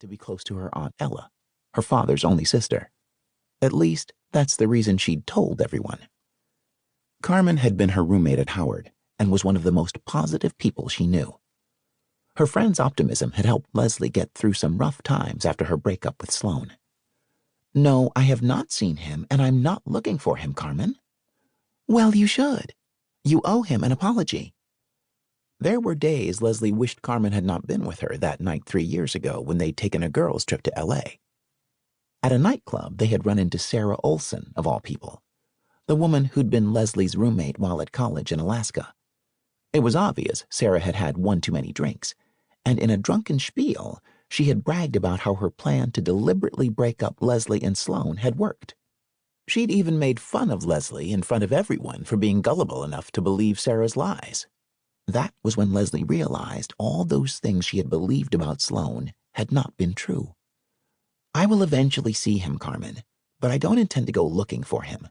to be close to her Aunt Ella, her father's only sister. At least, that's the reason she'd told everyone. Carmen had been her roommate at Howard and was one of the most positive people she knew. Her friend's optimism had helped Leslie get through some rough times after her breakup with Sloan. "No, I have not seen him, and I'm not looking for him, Carmen." "Well, you should. You owe him an apology." There were days Leslie wished Carmen had not been with her that night 3 years ago when they'd taken a girls' trip to L.A. At a nightclub, they had run into Sarah Olson, of all people, the woman who'd been Leslie's roommate while at college in Alaska. It was obvious Sarah had had one too many drinks, and in a drunken spiel, she had bragged about how her plan to deliberately break up Leslie and Sloan had worked. She'd even made fun of Leslie in front of everyone for being gullible enough to believe Sarah's lies. That was when Leslie realized all those things she had believed about Sloan had not been true. "I will eventually see him, Carmen, but I don't intend to go looking for him.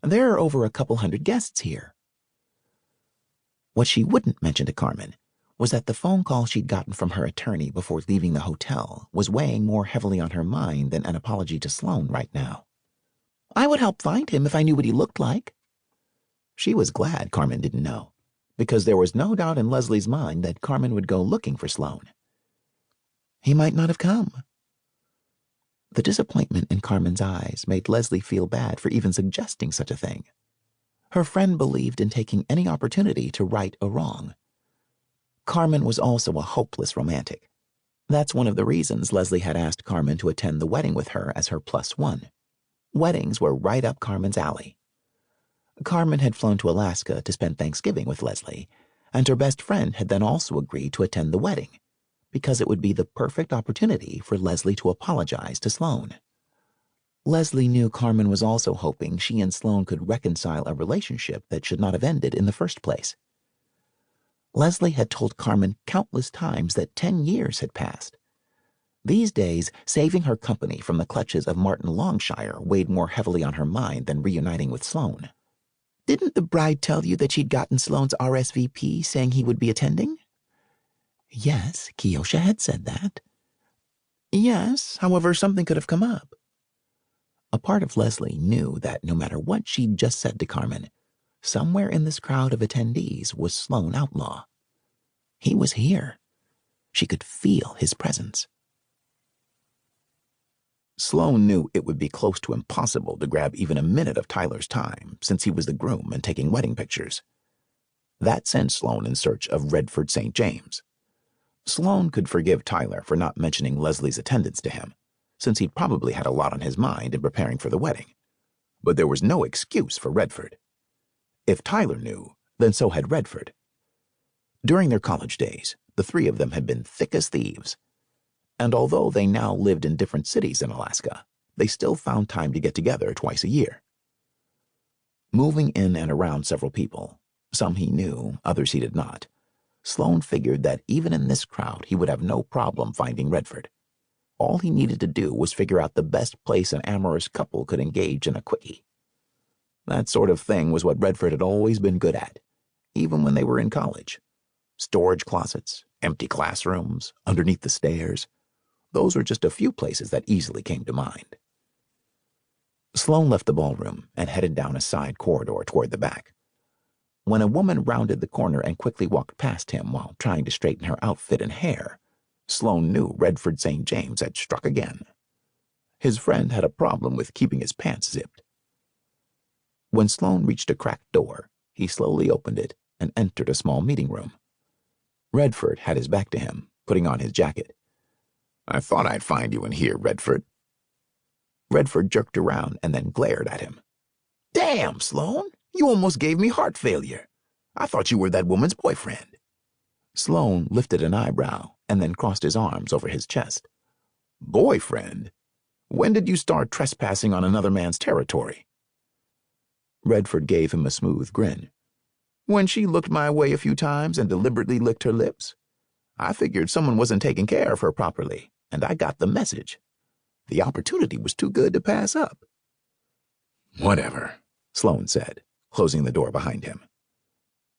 There are over a couple hundred guests here." What she wouldn't mention to Carmen was that the phone call she'd gotten from her attorney before leaving the hotel was weighing more heavily on her mind than an apology to Sloan right now. "I would help find him if I knew what he looked like." She was glad Carmen didn't know, because there was no doubt in Leslie's mind that Carmen would go looking for Sloan. He might not have come. The disappointment in Carmen's eyes made Leslie feel bad for even suggesting such a thing. Her friend believed in taking any opportunity to right a wrong. Carmen was also a hopeless romantic. That's one of the reasons Leslie had asked Carmen to attend the wedding with her as her +1. Weddings were right up Carmen's alley. Carmen had flown to Alaska to spend Thanksgiving with Leslie, and her best friend had then also agreed to attend the wedding, because it would be the perfect opportunity for Leslie to apologize to Sloan. Leslie knew Carmen was also hoping she and Sloan could reconcile a relationship that should not have ended in the first place. Leslie had told Carmen countless times that 10 years had passed. These days, saving her company from the clutches of Martin Longshire weighed more heavily on her mind than reuniting with Sloan. "Didn't the bride tell you that she'd gotten Sloan's RSVP saying he would be attending?" "Yes, Kiosha had said that." "Yes, however, something could have come up." A part of Leslie knew that no matter what she'd just said to Carmen, somewhere in this crowd of attendees was Sloan Outlaw. He was here. She could feel his presence. Sloan knew it would be close to impossible to grab even a minute of Tyler's time since he was the groom and taking wedding pictures. That sent Sloan in search of Redford St. James. Sloan could forgive Tyler for not mentioning Leslie's attendance to him, since he'd probably had a lot on his mind in preparing for the wedding. But there was no excuse for Redford. If Tyler knew, then so had Redford. During their college days, the three of them had been thick as thieves. And although they now lived in different cities in Alaska, they still found time to get together twice a year. Moving in and around several people, some he knew, others he did not, Sloan figured that even in this crowd he would have no problem finding Redford. All he needed to do was figure out the best place an amorous couple could engage in a quickie. That sort of thing was what Redford had always been good at, even when they were in college. Storage closets, empty classrooms, underneath the stairs. Those were just a few places that easily came to mind. Sloan left the ballroom and headed down a side corridor toward the back. When a woman rounded the corner and quickly walked past him while trying to straighten her outfit and hair, Sloan knew Redford St. James had struck again. His friend had a problem with keeping his pants zipped. When Sloan reached a cracked door, he slowly opened it and entered a small meeting room. Redford had his back to him, putting on his jacket. "I thought I'd find you in here, Redford." Redford jerked around and then glared at him. "Damn, Sloan, you almost gave me heart failure. I thought you were that woman's boyfriend." Sloan lifted an eyebrow and then crossed his arms over his chest. "Boyfriend? When did you start trespassing on another man's territory?" Redford gave him a smooth grin. "When she looked my way a few times and deliberately licked her lips. I figured someone wasn't taking care of her properly, and I got the message. The opportunity was too good to pass up." "Whatever," Sloan said, closing the door behind him.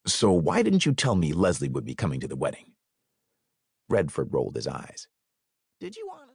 "So why didn't you tell me Leslie would be coming to the wedding?" Redford rolled his eyes. "Did you honestly?"